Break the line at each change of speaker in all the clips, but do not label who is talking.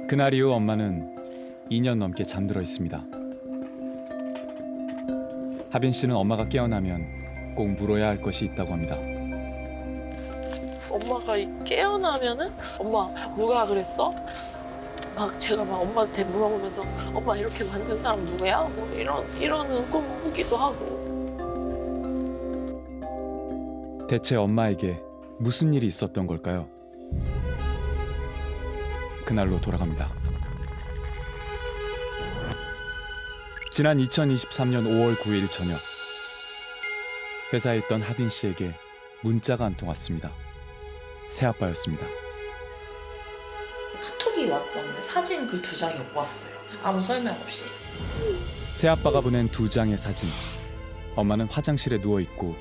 그날 이후 엄마는 2년 넘게 잠들어 있습니다. 하빈 씨는 엄마가 깨어나면 꼭 물어야 할 것이 있다고 합니다.
엄마가 깨어나면은 엄마 누가 그랬어? 막 제가 막 엄마한테 물어보면서 엄마 이렇게 만든 사람 누구야? 뭐 이러는 꿈꾸기도 하고.
대체 엄마에게 무슨 일이 있었던 걸까요? 그날로 돌아갑니다. 지난 2023년 5월 9일 저녁, 회사에 있던 하빈 씨에게 문자가 한 통 왔습니다. 새아빠였습니다.
카톡이 왔는데 사진 그 2장이 왔어요. 아무 설명 없이.
새아빠가 보낸 2장의 사진. 엄마는 화장실에 누워 있고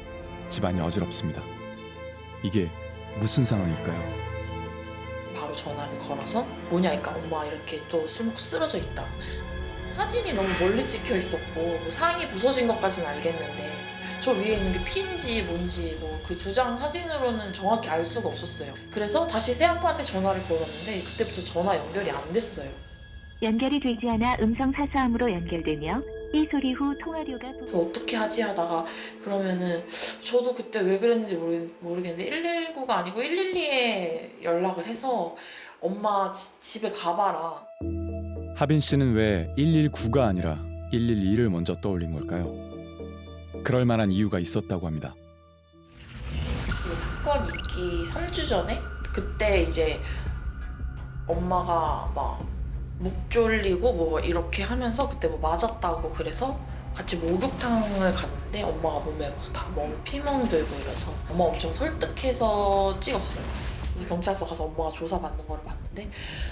집안이 어지럽습니다. 이게 무슨 상황일까요?
바로 전화를 걸어서 뭐냐니까 엄마 이렇게 또 쓰러져 있다. 사진이 너무 멀리 찍혀 있었고 뭐 상이 부서진 것까지는 알겠는데 저 위에 있는 게 피인지 뭔지 뭐 그 2장 사진으로는 정확히 알 수가 없었어요. 그래서 다시 새아빠한테 전화를 걸었는데 그때부터 전화 연결이 안 됐어요.
연결이 되지 않아 음성 사서함으로 연결되며 이 소리 후 통화료가
그래서 어떻게 하지 하다가 그러면은 저도 그때 왜 그랬는지 모르겠는데 119가 아니고 112에 연락을 해서 엄마 집에 가봐라.
하빈 씨는 왜 119가 아니라 112를 먼저 떠올린 걸까요? 그럴 만한 이유가 있었다고 합니다.
그 사건 있기 3주 전에 그때 이제 엄마가 막 목 졸리고 뭐 이렇게 하면서 그때 뭐 맞았다고 그래서 같이 목욕탕을 갔는데 엄마가 몸에 막 다 피멍 들고 이래서 엄마 엄청 설득해서 찍었어요. 그래서 경찰서 가서 엄마가 조사받는 걸 봤는데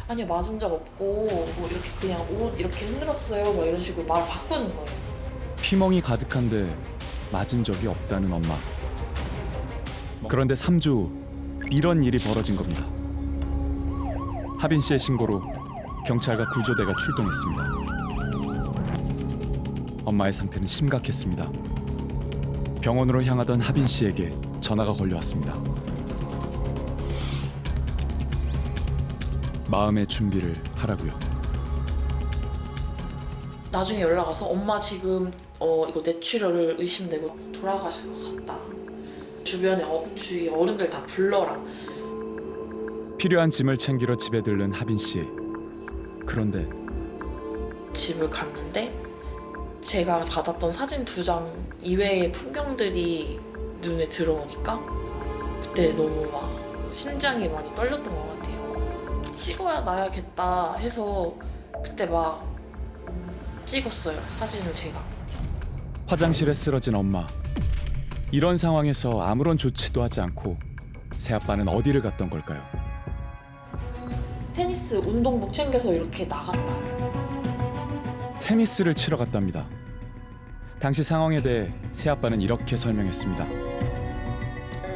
아니요 맞은 적 없고 뭐 이렇게 그냥 옷 이렇게 흔들었어요 뭐 이런 식으로 말을 바꾸는 거예요.
피멍이 가득한데 맞은 적이 없다는 엄마. 그런데 3주 후 이런 일이 벌어진 겁니다. 하빈 씨의 신고로 경찰과 구조대가 출동했습니다. 엄마의 상태는 심각했습니다. 병원으로 향하던 하빈 씨에게 전화가 걸려왔습니다. 마음의 준비를 하라고요.
나중에 연락 와서 엄마 지금 이거 뇌출혈을 의심되고 돌아가실 것 같다. 주변에 주위 어른들 다 불러라.
필요한 짐을 챙기러 집에 들른 하빈 씨. 그런데
집을 갔는데 제가 받았던 사진 2장 이외의 풍경들이 눈에 들어오니까 그때 너무 막 심장이 많이 떨렸던 것 같아요. 찍어야 나야겠다 해서 그때 막 찍었어요. 사진을 제가.
화장실에 쓰러진 엄마. 이런 상황에서 아무런 조치도 하지 않고 새아빠는 어디를 갔던 걸까요?
테니스 운동복 챙겨서 이렇게 나갔다.
테니스를 치러 갔답니다. 당시 상황에 대해 새아빠는 이렇게 설명했습니다.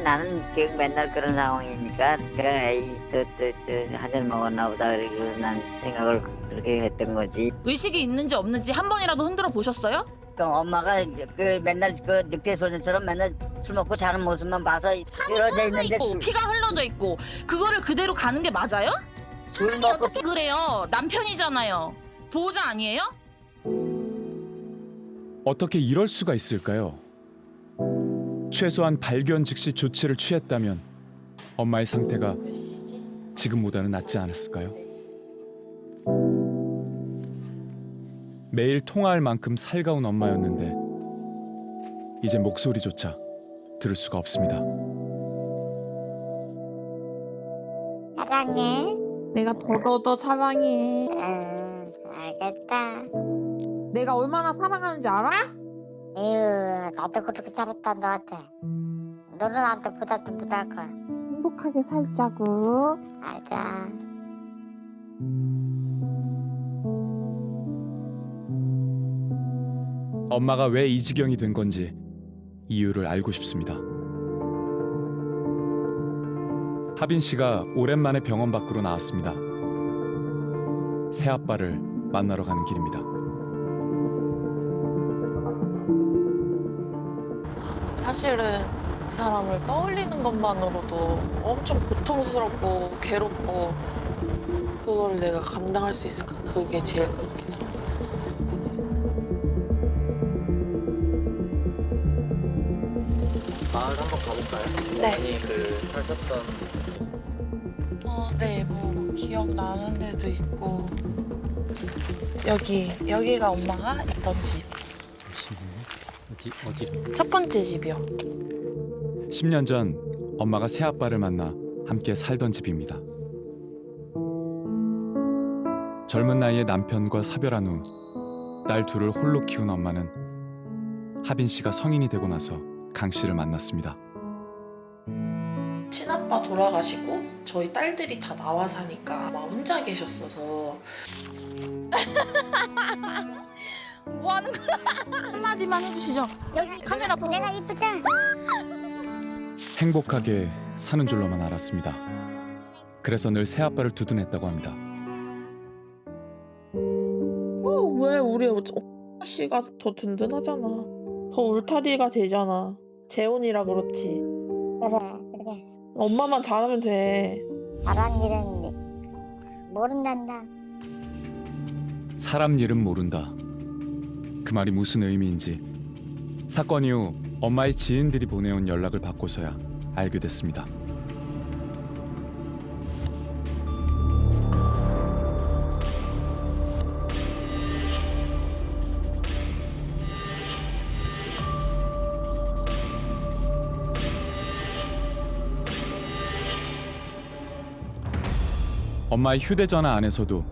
나는 맨날 그런 상황이니까 에이 한잔 먹었나 보다 그래서 난 생각을 그렇게 했던 거지.
의식이 있는지 없는지 한 번이라도 흔들어 보셨어요?
그럼 엄마가 그 맨날 그 늑대 소년처럼 맨날 술 먹고 자는 모습만 봐서 쓰러져 있는데
있고 피가 흘러져 있고 그거를 그대로 가는 게 맞아요?
술 먹고
그래요. 남편이잖아요. 보호자 아니에요?
어떻게 이럴 수가 있을까요? 최소한 발견 즉시 조치를 취했다면 엄마의 상태가 지금보다는 낫지 않았을까요? 매일 통화할 만큼 살가운 엄마였는데 이제 목소리조차 들을 수가 없습니다.
사랑해.
내가 더더더 사랑해.
알겠다.
내가 얼마나 사랑하는지 알아?
에휴, 나도 그렇게 잘했다 너한테. 너는 나한테 보답도 못할 거야.
행복하게 살자고.
알자.
엄마가 왜 이 지경이 된 건지 이유를 알고 싶습니다. 하빈 씨가 오랜만에 병원 밖으로 나왔습니다. 새아빠를 만나러 가는 길입니다.
사실은 그 사람을 떠올리는 것만으로도 엄청 고통스럽고 괴롭고 그걸 내가 감당할 수 있을까? 그게 제일 걱정이었어.
마을 한번 가볼까요?
네.
아니 사셨던
네, 뭐 기억나는 데도 있고 여기가 엄마가 있던 집.
어디?
첫 번째 집이요.
10년 전 엄마가 새아빠를 만나 함께 살던 집입니다. 젊은 나이에 남편과 사별한 후 딸 둘을 홀로 키운 엄마는 하빈 씨가 성인이 되고 나서 강 씨를 만났습니다.
친아빠 돌아가시고 저희 딸들이 다 나와 사니까 아마 혼자 계셨어서
뭐 하는 거야? 한마디만 해주시죠.
여기
카메라 보고.
내가 이쁘지?
행복하게 사는 줄로만 알았습니다. 그래서 늘 새아빠를 두둔했다고 합니다.
왜 우리 씨가 더 든든하잖아. 더 울타리가 되잖아. 재혼이라 그렇지.
그래.
엄마만 잘하면 돼.
잘한 일은 모른단다.
사람 일은 모른다. 그 말이 무슨 의미인지 사건 이후 엄마의 지인들이 보내온 연락을 받고서야 알게 됐습니다. 엄마의 휴대전화 안에서도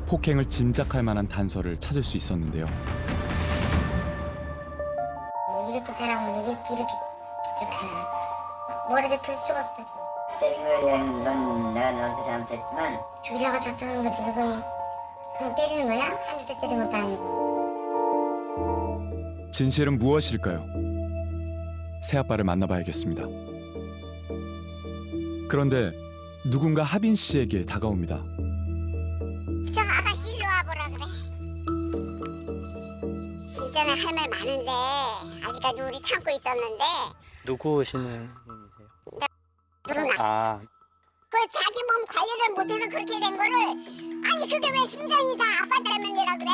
폭행을 짐작할 만한 단서를 찾을 수 있었는데요.
이렇게 사람을 이렇게 하나. 뭐라도 들 수가 없어.
때린 거에 넌 내가 너한테 잘못했지만
죽이려고 작정한 거지. 그냥 때리는 거야? 한두 대 때린 것도 아니고.
진실은 무엇일까요? 새아빠를 만나봐야겠습니다. 그런데 누군가 하빈 씨에게 다가옵니다.
저 아가씨 일로 와보라 그래. 진짜는 할 말 많은데 아직까지 우리 참고 있었는데
누구시는 분이세요?
누나
아,
그 자기 몸 관리를 못해서 그렇게 된 거를 아니 그게 왜 순전히 다 아빠 때문이라 그래?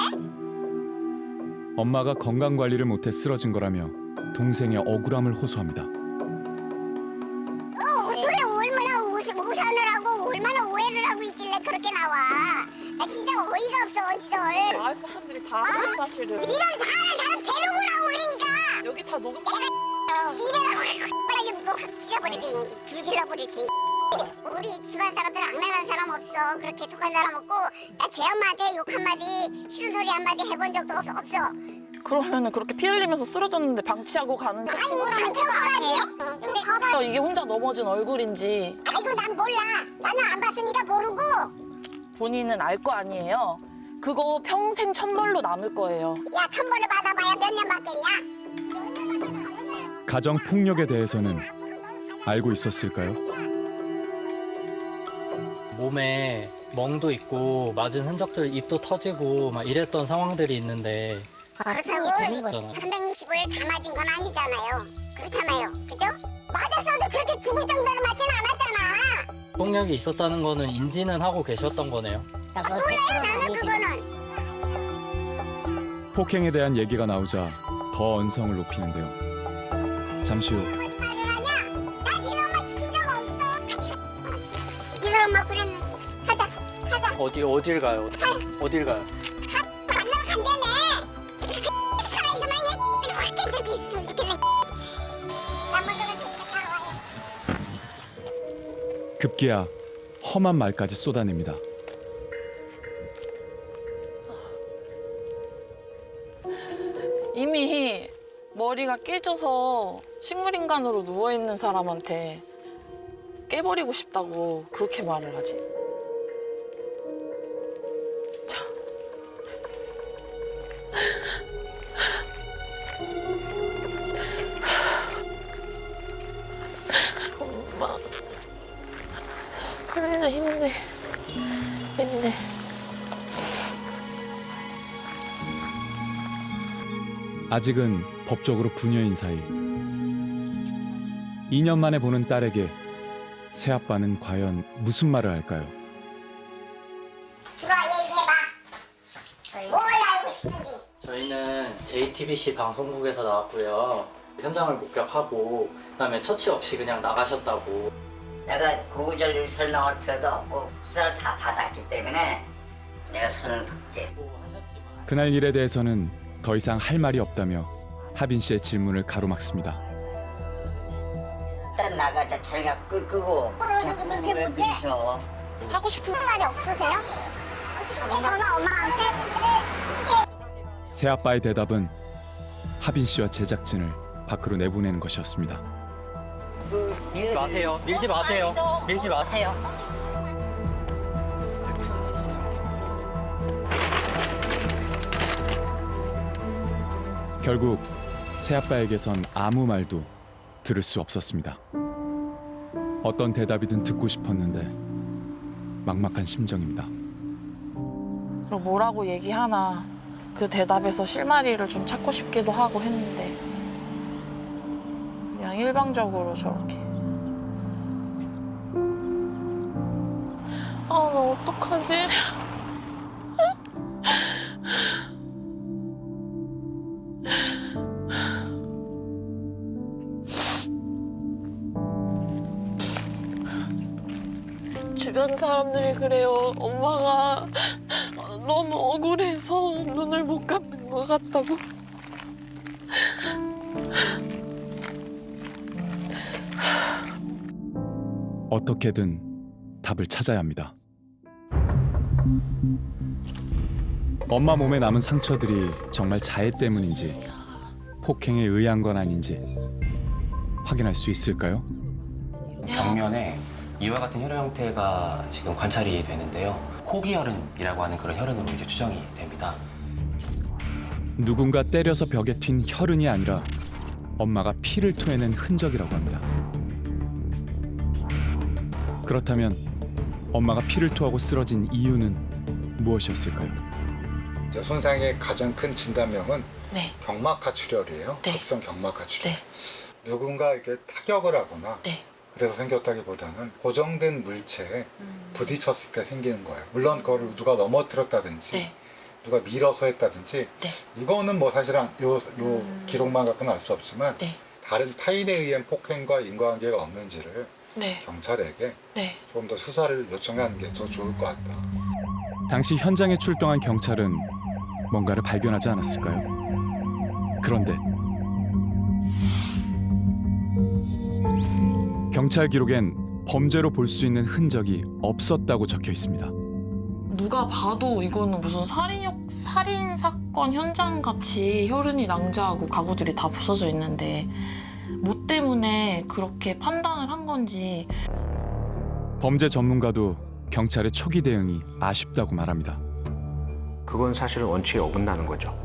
엄마가 건강 관리를 못해 쓰러진 거라며 동생의 억울함을 호소합니다.
어떻게 얼마나 오산을 하고 얼마나 오해를 하고 있길래 그렇게 나와. 나 진짜 어이가 없어 어디서.
마을 사람들이 다 하는 사실을
이런 사람 데리고 오라고 그러니까.
여기 다 녹음
입에다 확 찢어버리게 불질러버리게. 우리 집안 사람들 악랄한 사람 없어. 그렇게 속한 사람 없고 나 제 엄마한테 욕 한마디 싫은 소리 한마디 해본 적도 없어.
그러면은 그렇게 피 흘리면서 쓰러졌는데 방치하고 가는 게
아니 방쳐가 아니에요? 근데 봐봐.
이게 혼자 넘어진 얼굴인지
아이고 난 몰라. 나는 안 봤으니까 모르고.
본인은 알 거 아니에요. 그거 평생 천벌로 남을 거예요.
야 천벌을 받아봐야 몇 년 받겠냐?
가정 폭력에 대해서는 알고 있었을까요?
몸에 멍도 있고 맞은 흔적들 입도 터지고 막 이랬던 상황들이 있는데
그렇다고 360을 다 맞은 건 아니잖아요. 그렇잖아요. 그죠? 맞았어도 그렇게 죽을 정도로 맞진 않았잖아.
폭력이 있었다는 거는 인지는 하고 계셨던 거네요.
몰라요 나는 그거는.
폭행에 대한 얘기가 나오자 더 언성을 높이는데요. 잠시 후
거짓말을 하냐? 나 니네 엄마 시킨 적 없어. 같이 가. 니네 엄마 그랬는지. 가자.
어딜 가요? 어딜 가요?
만나러 간다며. 살아있으면 확 깨들고 있으면 좋겠네. 나 먼저 갈게. 따라와요.
급기야 험한 말까지 쏟아냅니다.
이미 머리가 깨져서 식물인간으로 누워있는 사람한테 깨버리고 싶다고 그렇게 말을 하지. 자. 엄마. 힘내.
아직은 법적으로 부녀인 사이. 2년 만에 보는 딸에게 새아빠는 과연 무슨 말을 할까요?
JTBC 방송국에서 나왔고요. 현장을 목격하고 그다음에 처치 없이 그냥 나가셨다고.
내가 구구절 설명할 필요도 없고 수사를 다 받았기 때문에 내가 선을 긋게.
그날 일에 대해서는 더 이상 할 말이 없다며 하빈 씨의 질문을 가로막습니다.
일단 나가자. 자기가 끄고.
그래서 그렇게
왜
못해?
그러셔?
하고 싶은
말이 없으세요? 전화 엄마한테?
새아빠의 대답은 하빈 씨와 제작진을 밖으로 내보내는 것이었습니다.
밀지 마세요. 밀지 마세요. 밀지 마세요.
결국 새아빠에게선 아무 말도 들을 수 없었습니다. 어떤 대답이든 듣고 싶었는데 막막한 심정입니다.
그리고 뭐라고 얘기하나 그 대답에서 실마리를 좀 찾고 싶기도 하고 했는데 그냥 일방적으로 저렇게. 아, 나 어떡하지? 주변 사람들이 그래요. 엄마가 너무 억울해서 눈을 못 감는 것 같다고.
어떻게든 답을 찾아야 합니다. 엄마 몸에 남은 상처들이 정말 자해 때문인지 폭행에 의한 건 아닌지 확인할 수 있을까요?
벽면에 이와 같은 혈흔 형태가 지금 관찰이 되는데요. 호기혈흔이라고 하는 그런 혈흔으로 이제 추정이 됩니다.
누군가 때려서 벽에 튄 혈흔이 아니라 엄마가 피를 토해낸 흔적이라고 합니다. 그렇다면 엄마가 피를 토하고 쓰러진 이유는 무엇이었을까요?
손상의 가장 큰 진단명은
네.
경막하출혈이에요.
네.
급성 경막하출혈.
네.
누군가 이렇게 타격을 하거나
네.
그래서 생겼다기보다는 고정된 물체에 부딪혔을 때 생기는 거예요. 물론 그걸 누가 넘어뜨렸다든지
네.
누가 밀어서 했다든지
네.
이거는 뭐 사실은 요 기록만 갖고는 알 수 없지만
네.
다른 타인에 의한 폭행과 인과관계가 없는지를
네.
경찰에게
네.
조금 더 수사를 요청하는 게 더 좋을 것 같다.
당시 현장에 출동한 경찰은 뭔가를 발견하지 않았을까요? 그런데 경찰 기록엔 범죄로 볼 수 있는 흔적이 없었다고 적혀 있습니다.
누가 봐도 이거는 무슨 살인 사건 현장 같이 혈흔이 낭자하고 가구들이 다 부서져 있는데 뭐 때문에 그렇게 판단을 한 건지.
범죄 전문가도 경찰의 초기 대응이 아쉽다고 말합니다.
그건 사실은 원칙에 어긋나는 거죠.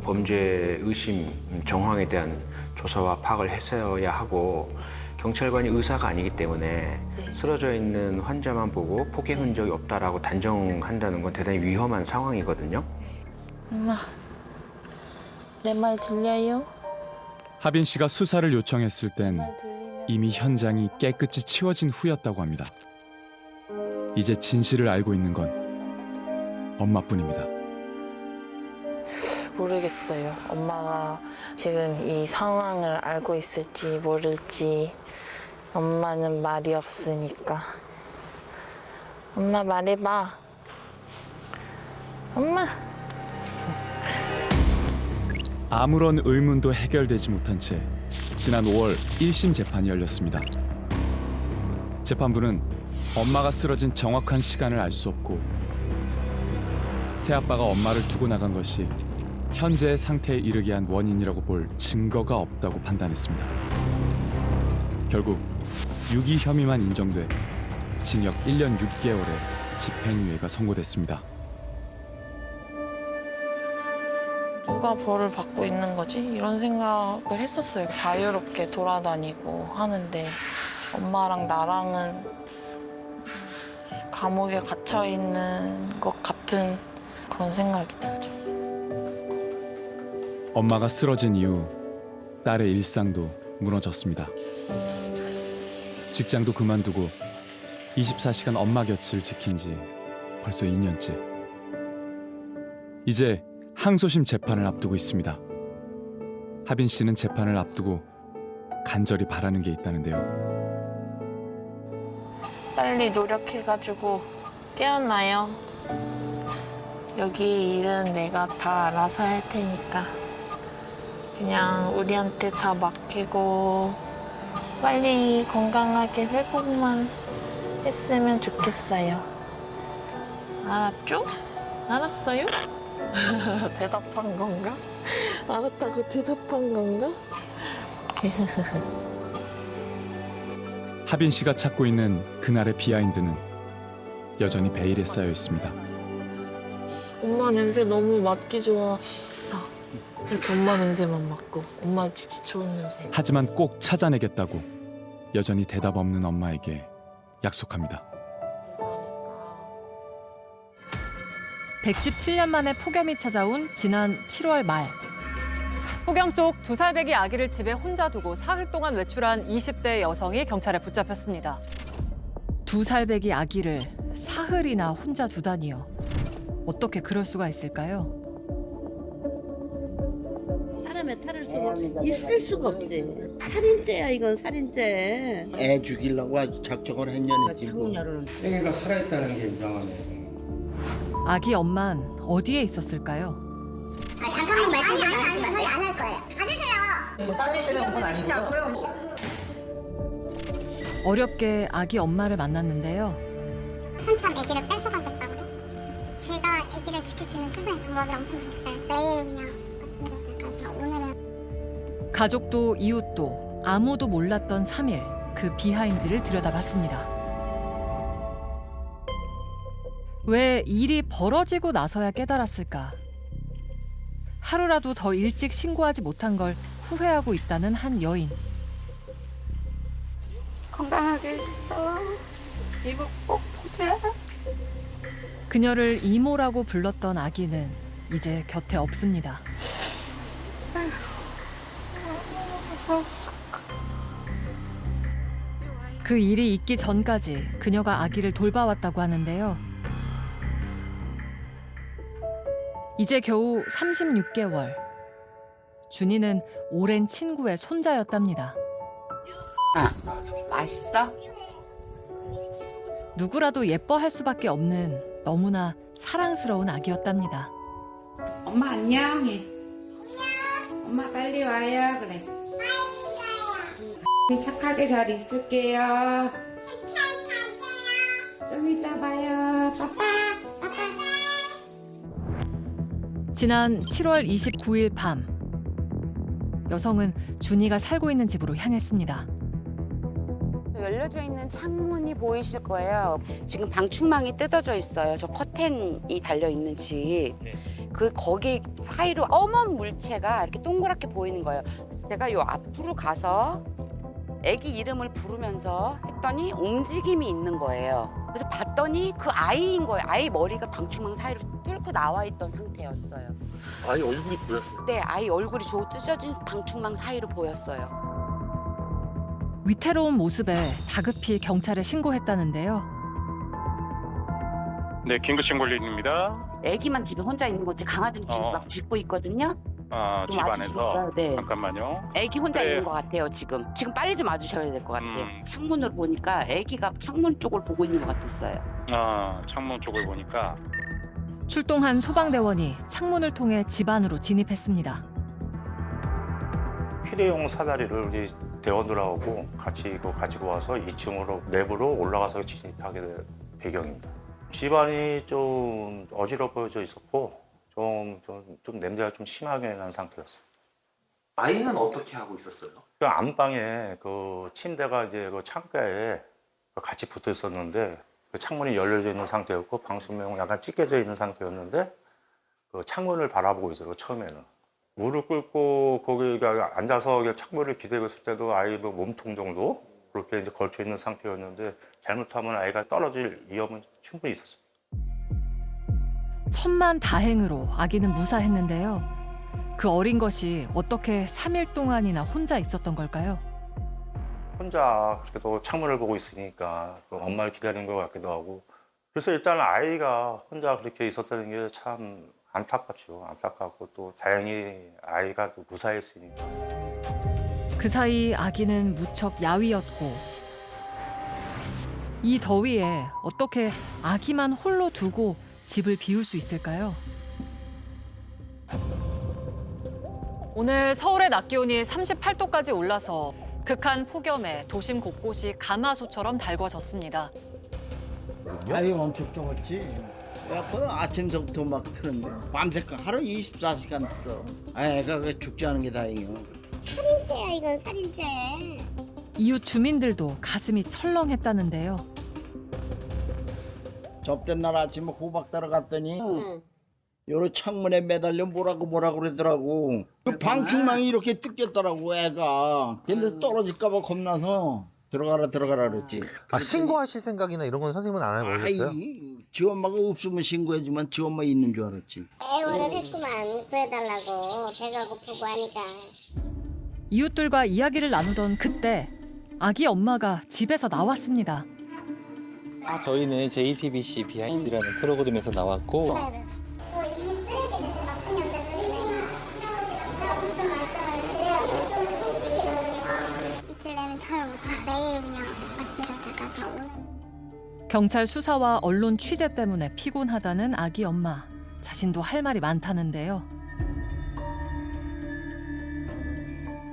범죄 의심 정황에 대한 조사와 파악을 했어야 하고 경찰관이 의사가 아니기 때문에 쓰러져 있는 환자만 보고 폭행 흔적이 없다라고 단정한다는 건 대단히 위험한 상황이거든요.
엄마, 내 말 들려요?
하빈 씨가 수사를 요청했을 땐 이미 현장이 깨끗이 치워진 후였다고 합니다. 이제 진실을 알고 있는 건 엄마뿐입니다.
모르겠어요. 엄마가 지금 이 상황을 알고 있을지 모를지. 엄마는 말이 없으니까. 엄마 말해봐. 엄마.
아무런 의문도 해결되지 못한 채 지난 5월 1심 재판이 열렸습니다. 재판부는 엄마가 쓰러진 정확한 시간을 알 수 없고 새아빠가 엄마를 두고 나간 것이 현재의 상태에 이르게 한 원인이라고 볼 증거가 없다고 판단했습니다. 결국 유기 혐의만 인정돼 징역 1년 6개월의 집행유예가 선고됐습니다.
누가 벌을 받고 있는 거지? 이런 생각을 했었어요. 자유롭게 돌아다니고 하는데 엄마랑 나랑은 감옥에 갇혀 있는 것 같은 그런 생각이 들죠.
엄마가 쓰러진 이후 딸의 일상도 무너졌습니다. 직장도 그만두고 24시간 엄마 곁을 지킨 지 벌써 2년째. 이제 항소심 재판을 앞두고 있습니다. 하빈 씨는 재판을 앞두고 간절히 바라는 게 있다는데요.
빨리 노력해가지고 깨어나요. 여기 일은 내가 다 알아서 할 테니까 그냥 우리한테 다 맡기고 빨리 건강하게 회복만 했으면 좋겠어요. 알았죠? 알았어요? 대답한 건가? 알았다고 대답한 건가?
하빈 씨가 찾고 있는 그날의 비하인드는 여전히 베일에 쌓여 있습니다.
엄마 냄새 너무 맡기 좋아. 이렇게 엄마 냄새만 맡고 엄마 진짜 좋은 냄새.
하지만 꼭 찾아내겠다고 여전히 대답 없는 엄마에게 약속합니다.
117년 만에 폭염이 찾아온 지난 7월 말.
폭염 속 2살배기 아기를 집에 혼자 두고 사흘 동안 외출한 20대 여성이 경찰에 붙잡혔습니다.
2살배기 아기를 사흘이나 혼자 두다니요. 어떻게 그럴 수가 있을까요?
사람의 탈을 쓰고 있을 수가 없지. 살인죄야 이건 살인죄.
애 죽이려고 아주 작정을 했냐는지.
애가 살아있다는 게 이상하네.
아기 엄만 어디에 있었을까요?
잠깐만 말씀 좀 하시면 저희 안 할 거예요. 받으세요.
따지시면 그건 아니고요.
어렵게 아기 엄마를 만났는데요.
한참 아기를 뺏어가겠다고요. 제가 아기를 지킬 수 있는 최선의 방법이라고 생각했어요. 내일 그냥 말씀드려도 될까요? 오늘은
가족도 이웃도 아무도 몰랐던 3일, 그 비하인드를 들여다봤습니다. 왜 일이 벌어지고 나서야 깨달았을까? 하루라도 더 일찍 신고하지 못한 걸 후회하고 있다는 한 여인.
건강하게 있어. 이거 꼭 보자.
그녀를 이모라고 불렀던 아기는 이제 곁에 없습니다. 그 일이 있기 전까지 그녀가 아기를 돌봐왔다고 하는데요. 이제 겨우 36개월. 준이는 오랜 친구의 손자였답니다.
맛있어?
누구라도 예뻐할 수밖에 없는 너무나 사랑스러운 아기였답니다.
엄마 안녕해. 엄마 빨리 와요 그래. 착하게 잘 있을게요. 좀 이따 봐요. 빠빠.
지난 7월 29일 밤, 여성은 준이가 살고 있는 집으로 향했습니다.
열려져 있는 창문이 보이실 거예요. 지금 방충망이 뜯어져 있어요. 저 커튼이 달려 있는 집. 그 거기 사이로 검은 물체가 이렇게 동그랗게 보이는 거예요. 제가 요 앞으로 가서 아기 이름을 부르면서 했더니 움직임이 있는 거예요. 그래서 봤더니 그 아이인 거예요. 아이 머리가 방충망 사이로 뚫고 나와 있던 상태였어요.
아이 얼굴이 보였어요?
네, 아이 얼굴이 저 찢어진 방충망 사이로 보였어요.
위태로운 모습에 다급히 경찰에 신고했다는데요.
네, 긴급 신고입니다.
아기만 집에 혼자 있는 거지 강아지는 지금 막 짖고 있거든요.
집 안에서?
네.
잠깐만요.
아기 혼자
네.
있는 것 같아요 지금. 지금 빨리 좀 와주셔야 될 것 같아요. 창문을 보니까 아기가 창문 쪽을 보고 있는 것 같았어요.
창문 쪽을 보니까.
출동한 소방대원이 창문을 통해 집 안으로 진입했습니다.
휴대용 사다리를 우리 대원들하고 같이 이거 가지고 와서 2층으로 내부로 올라가서 진입하게 될 배경입니다. 집안이 좀 어지러워져 있었고 좀 냄새가 좀 심하게 난 상태였어요.
아이는 어떻게 하고 있었어요?
그 안방에 그 침대가 이제 그 창가에 같이 붙어 있었는데 그 창문이 열려져 있는 상태였고 방수명은 약간 찢겨져 있는 상태였는데 그 창문을 바라보고 있어요. 처음에는 무릎 꿇고 거기 앉아서 창문을 기대고 있을 때도 아이 몸통 정도 그렇게 이제 걸쳐 있는 상태였는데 잘못하면 아이가 떨어질 위험은 충분히 있었어요.
천만다행으로 아기는 무사했는데요. 그 어린 것이 어떻게 3일 동안이나 혼자 있었던 걸까요?
혼자 그래도 창문을 보고 있으니까 엄마를 기다리는 것 같기도 하고 그래서 일단 아이가 혼자 그렇게 있었다는 게 참 안타깝죠. 안타깝고 또 다행히 아이가 또 무사했으니까.
그 사이 아기는 무척 야위었고 이 더위에 어떻게 아기만 홀로 두고 집을 비울 수 있을까요?
오늘 서울의 낮 기온이 38도까지 올라서 극한 폭염에 도심 곳곳이 가마솥처럼 달궈졌습니다.
아유 엄청 더웠지. 에어컨은 아침서부터 막 트는데 밤새까 하루 24시간 틀어. 애가 그 죽지 않은 게 다행이요.
살인죄야 이건 살인죄.
이웃 주민들도 가슴이 철렁했다는데요.
접된 날 아침에 호박 따러 갔더니 요런 창문에 매달려 뭐라고 그러더라고. 그 방충망이 이렇게 뜯겼더라고 애가. 근데 떨어질까봐 겁나서 들어가라 그랬지.
아, 신고하실 생각이나 이런 건 선생님은 안 해보셨어요?
아이, 지 엄마가 없으면 신고해주면 지 엄마 있는 줄 알았지.
애원을 했구만 구해달라고 배가 고프고 하니까.
이웃들과 이야기를 나누던 그때 아기 엄마가 집에서 나왔습니다.
저희는 JTBC 비하인드라는 프로그램에서 나왔고
저 이미 쓰레기를 나쁜 년들은 무슨 말씀을 드려야 될지 이틀 내는 잘 오죠. 내일 그냥 말씀드릴 때까지 오늘.
경찰 수사와 언론 취재 때문에 피곤하다는 아기 엄마. 자신도 할 말이 많다는데요.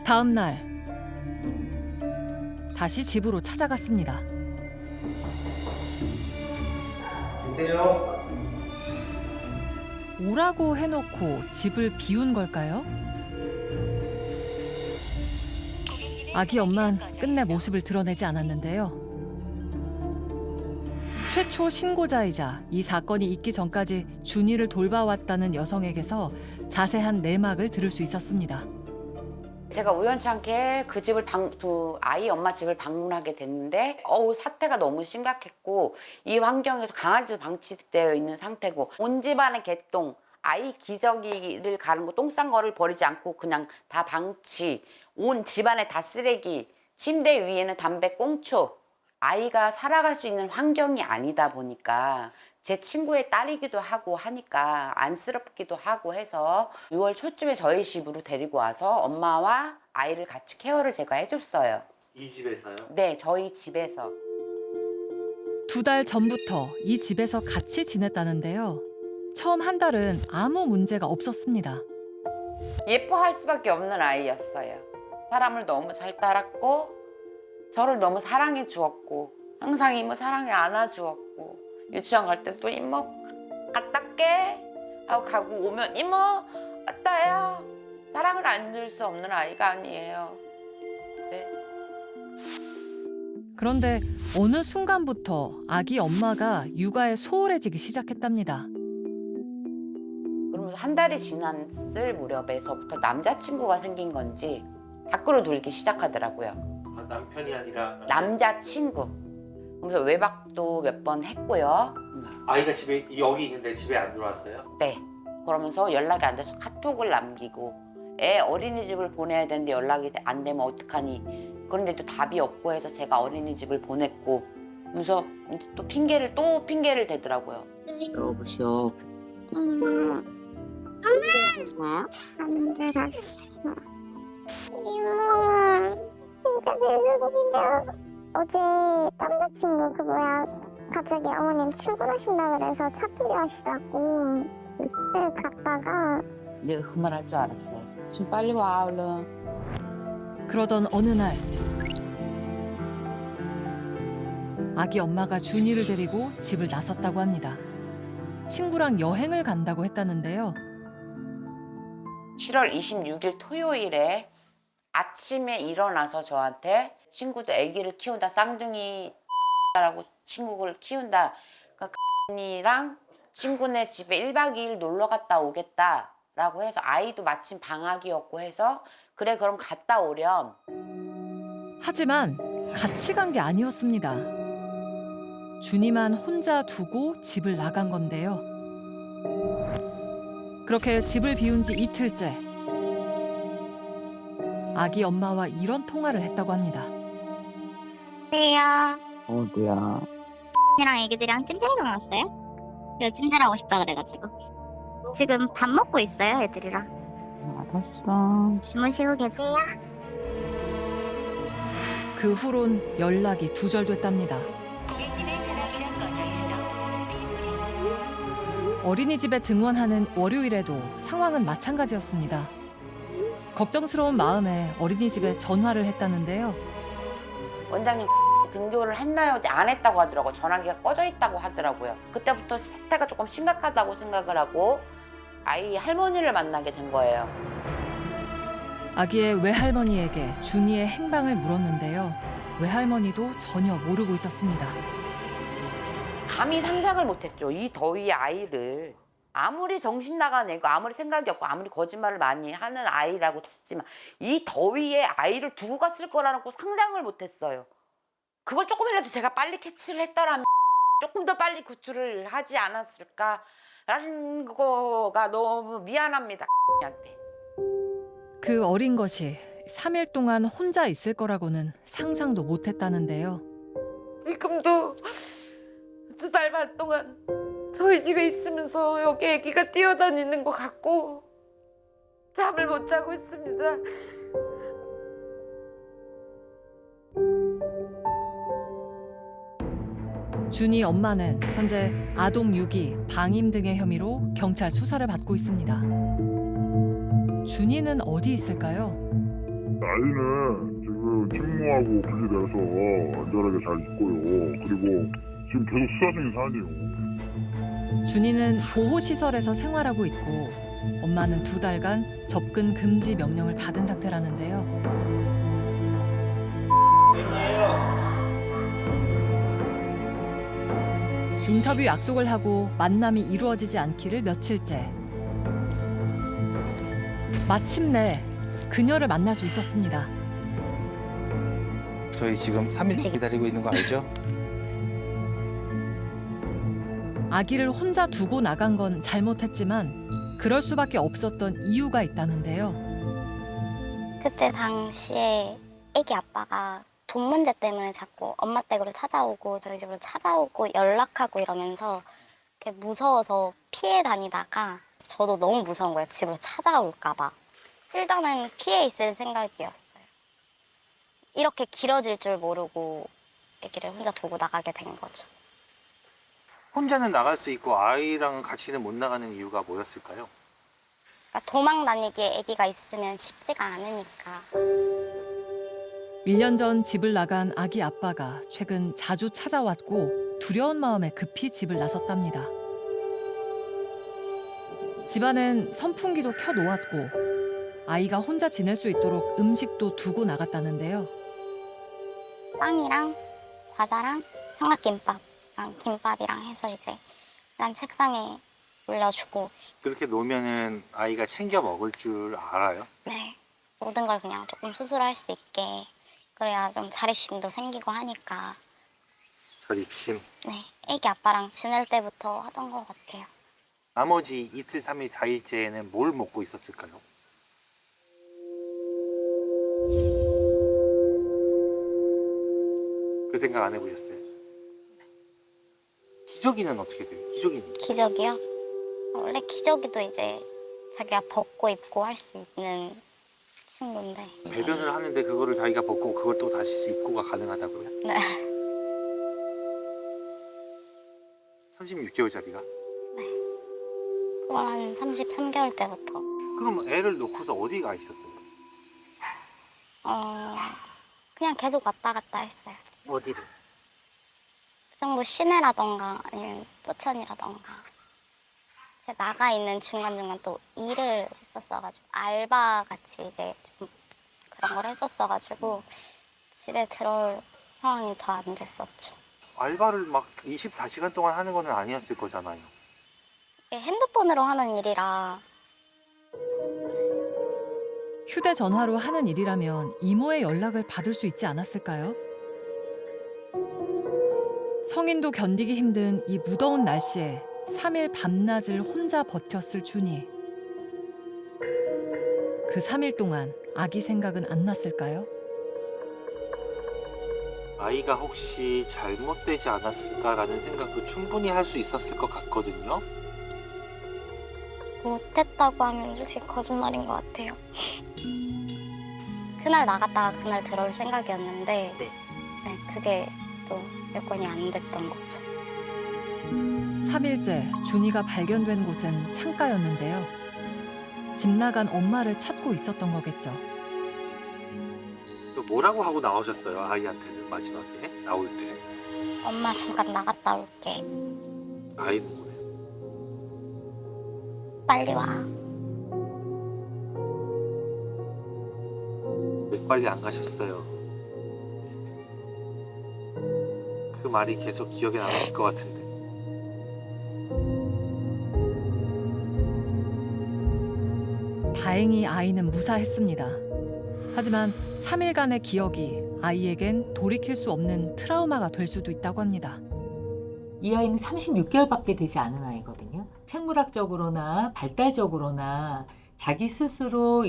다음 날 다시 집으로 찾아갔습니다.
계세요?
오라고 해놓고 집을 비운 걸까요? 아기 엄만 끝내 모습을 드러내지 않았는데요. 최초 신고자이자 이 사건이 있기 전까지 준이를 돌봐왔다는 여성에게서 자세한 내막을 들을 수 있었습니다.
제가 우연찮게 그 집을 아이 엄마 집을 방문하게 됐는데 사태가 너무 심각했고 이 환경에서 강아지도 방치되어 있는 상태고 온 집안의 개똥 아이 기저귀를 가른 거 똥 싼 거를 버리지 않고 그냥 다 방치 온 집안에 다 쓰레기 침대 위에는 담배 꽁초 아이가 살아갈 수 있는 환경이 아니다 보니까 제 친구의 딸이기도 하고 하니까 안쓰럽기도 하고 해서 6월 초쯤에 저희 집으로 데리고 와서 엄마와 아이를 같이 케어를 제가 해줬어요.
이 집에서요?
네, 저희 집에서.
2달 전부터 이 집에서 같이 지냈다는데요. 처음 한 달은 아무 문제가 없었습니다.
예뻐할 수밖에 없는 아이였어요. 사람을 너무 잘 따랐고 저를 너무 사랑해 주었고 항상 이모 사랑에 안아주었고 유치원 갈 때 또 이모 갔다 올게 하고 가고 오면 이모 왔다요. 사랑을 안 줄 수 없는 아이가 아니에요. 네.
그런데 어느 순간부터 아기 엄마가 육아에 소홀해지기 시작했답니다.
그러면서 한 달이 지났을 무렵에서부터 남자친구가 생긴 건지 밖으로 돌기 시작하더라고요.
아, 남편이 아니라
남자친구. 그래서 외박도 몇 번 했고요.
아이가 집에 여기 있는데 집에 안 들어왔어요?
네. 그러면서 연락이 안 돼서 카톡을 남기고 애 어린이집을 보내야 되는데 연락이 안 되면 어떡하니. 그런데도 답이 없고 해서 제가 어린이집을 보냈고 그러면서 또 핑계를 대더라고요.
여보세요. 이모. 엄마. 잠들었어요. 이모. 진짜 배고픈데요. 어제 남자친구 갑자기 어머님 출근하신다 그래서 차 필요하시다고 갔다가
내가 그 말 할 줄 알았어요. 지금 빨리 와 얼른.
그러던 어느 날 아기 엄마가 준이를 데리고 집을 나섰다고 합니다. 친구랑 여행을 간다고 했다는데요.
7월 26일 토요일에 아침에 일어나서 저한테 친구도 아기를 키운다 쌍둥이라고 친구를 키운다 그러니까 이랑 친구네 집에 1박 2일 놀러 갔다 오겠다라고 해서 아이도 마침 방학이었고 해서 그래 그럼 갔다 오렴.
하지만 같이 간 게 아니었습니다. 준이만 혼자 두고 집을 나간 건데요. 그렇게 집을 비운 지 이틀째. 아기 엄마와 이런 통화를 했다고 합니다.
어디야?
어디야?
이랑 애기들이랑 찜질방 왔어요? 그래서 찜질하고 싶다 그래가지고. 지금 밥 먹고 있어요, 애들이랑.
알았어.
주무시고 계세요?
그 후론 연락이 두절됐답니다. 어린이집에 등원하는 월요일에도 상황은 마찬가지였습니다. 걱정스러운 마음에 어린이집에 전화를 했다는데요.
원장님 등교를 했나요? 안 했다고 하더라고요. 전화기가 꺼져 있다고 하더라고요. 그때부터 사태가 조금 심각하다고 생각을 하고 아이 할머니를 만나게 된 거예요.
아기의 외할머니에게 준이의 행방을 물었는데요. 외할머니도 전혀 모르고 있었습니다.
감히 상상을 못했죠. 이 더위에 아이를 아무리 정신 나간 애고 아무리 생각이 없고 아무리 거짓말을 많이 하는 아이라고 치지만 이 더위에 아이를 두고 갔을 거라고 상상을 못했어요. 그걸 조금이라도 제가 빨리 캐치를 했더라면 조금 더 빨리 구출을 하지 않았을까라는 거가 너무 미안합니다. 한테.
그 어린 것이 3일 동안 혼자 있을 거라고는 상상도 못했다는데요.
지금도 2달 반 동안 저희 집에 있으면서 여기 애기가 뛰어다니는 것 같고 잠을 못 자고 있습니다.
준이 엄마는 현재 아동 유기, 방임 등의 혐의로 경찰 수사를 받고 있습니다. 준이는 어디 있을까요?
아이는 지금 친모하고 분리돼서 안전하게 잘 있고요. 그리고 지금 계속 수사 중인 사안이에요.
준이는 보호시설에서 생활하고 있고 엄마는 2달간 접근 금지 명령을 받은 상태라는데요. 인터뷰 약속을 하고 만남이 이루어지지 않기를 며칠째. 마침내 그녀를 만날 수 있었습니다.
저희 지금 3일 기다리고 있는 거 알죠?
아기를 혼자 두고 나간 건 잘못했지만 그럴 수밖에 없었던 이유가 있다는데요.
그때 당시에 애기 아빠가 돈 문제 때문에 자꾸 엄마 댁으로 찾아오고 저희 집으로 찾아오고 연락하고 이러면서 이렇게 무서워서 피해 다니다가 저도 너무 무서운 거예요. 집으로 찾아올까 봐. 일단은 피해 있을 생각이었어요. 이렇게 길어질 줄 모르고 애기를 혼자 두고 나가게 된 거죠.
혼자는 나갈 수 있고 아이랑은 같이는 못 나가는 이유가 뭐였을까요?
그러니까 도망 다니기에 애기가 있으면 쉽지가 않으니까.
1년 전 집을 나간 아기 아빠가 최근 자주 찾아왔고 두려운 마음에 급히 집을 나섰답니다. 집안엔 선풍기도 켜놓았고 아이가 혼자 지낼 수 있도록 음식도 두고 나갔다는데요.
빵이랑 과자랑 삼각김밥랑 김밥이랑 해서 이제 난 책상에 올려주고.
그렇게 놓으면은 아이가 챙겨 먹을 줄 알아요?
네. 모든 걸 그냥 조금 수술할 수 있게. 그래야 좀 자립심도 생기고 하니까.
자립심.
네. 애기 아빠랑 지낼 때부터 하던 것 같아요.
나머지 이틀, 3일, 4일째에는 뭘 먹고 있었을까요? 그 생각 안 해보셨어요? 기저귀는 어떻게 돼요? 기저귀는?
기저귀요? 원래 기저귀도 이제 자기가 벗고 입고 할 수 있는 친구인데.
배변을 하는데 그거를 자기가 벗고 그걸 또 다시 입고가 가능하다고요?
네.
36개월짜리가?
그건 한 33개월 때부터.
그럼 애를 놓고서 어디 가 있었어요?
그냥 계속 왔다 갔다 했어요.
어디를?
그 정도 시내라던가 아니면 포천이라던가. 제가 나가 있는 중간중간 또 일을 했었어가지고 알바 같이 이제 좀 그런 걸 했었어가지고 집에 들어올 상황이 더 안 됐었죠.
알바를 막 24시간 동안 하는 건 아니었을 거잖아요.
핸드폰으로 하는 일이라.
휴대전화로 하는 일이라면 이모의 연락을 받을 수 있지 않았을까요? 성인도 견디기 힘든 이 무더운 날씨에 3일 밤낮을 혼자 버텼을 준이. 그 3일 동안 아기 생각은 안 났을까요?
아이가 혹시 잘못되지 않았을까라는 생각도 충분히 할 수 있었을 것 같거든요.
못했다고 하면 솔직히 거짓말인 것 같아요. 그날 나갔다가 그날 들어올 생각이었는데 그게 또 여건이 안 됐던 거죠.
3일째 준이가 발견된 곳은 창가였는데요. 집 나간 엄마를 찾고 있었던 거겠죠.
뭐라고 하고 나오셨어요? 아이한테는 마지막에 나올 때.
엄마 잠깐 나갔다 올게.
아이는 뭐래?
빨리 와.
왜 빨리 안 가셨어요? 그 말이 계속 기억에 남을 것 같은데.
다행히 아이는 무사했습니다. 하지만 3일간의 기억이 아이에겐 돌이킬 수 없는 트라우마가 될 수도 있다고 합니다.
이 아이는 36개월밖에 되지 않은 아이거든요. 생물학적으로나 발달적으로나 자기 스스로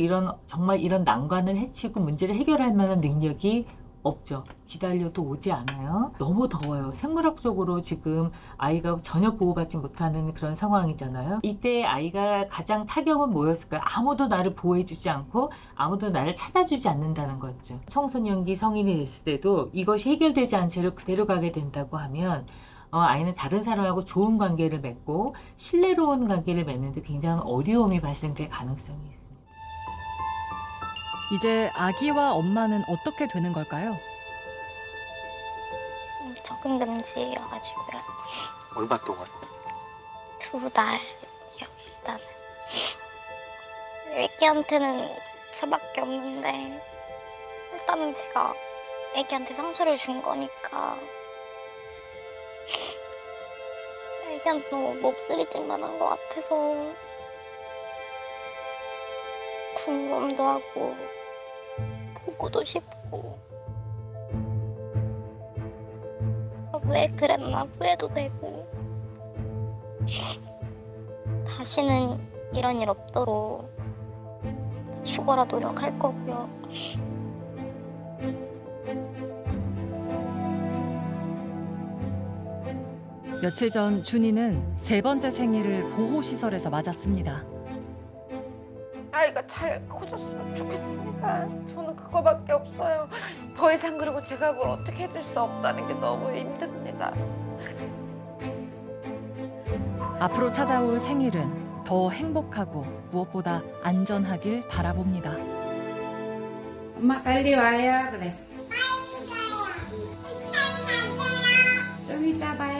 정말 이런 난관을 해치고 문제를 해결할 만한 능력이 없죠. 기다려도 오지 않아요. 너무 더워요. 생물학적으로 지금 아이가 전혀 보호받지 못하는 그런 상황이잖아요. 이때 아이가 가장 타격은 뭐였을까요? 아무도 나를 보호해주지 않고 아무도 나를 찾아주지 않는다는 거죠. 청소년기 성인이 됐을 때도 이것이 해결되지 않은 채로 그대로 가게 된다고 하면 아이는 다른 사람하고 좋은 관계를 맺고 신뢰로운 관계를 맺는데 굉장한 어려움이 발생될 가능성이 있습니다.
이제 아기와 엄마는 어떻게 되는 걸까요?
적응 금지여가지고요.
얼마 동안?
2달이요, 일단은. 애기한테는 저밖에 없는데 일단은 제가 애기한테 상처를 준 거니까 애기한테 너무 몹쓸이 짓만한 것 같아서 궁금도 하고 보고도 싶고 왜 그랬나 후회도 되고 다시는 이런 일 없도록 죽어라 노력할 거고요.
며칠 전 준이는 3번째 생일을 보호시설에서 맞았습니다.
아이가 잘 커졌으면 좋겠습니다. 저는 그거밖에 없어요. 더 이상 그리고 제가 뭘 어떻게 해줄 수 없다는 게 너무 힘듭니다.
앞으로 찾아올 생일은 더 행복하고 무엇보다 안전하길 바라봅니다.
엄마 빨리 와요. 그래. 좀 이따 봐요.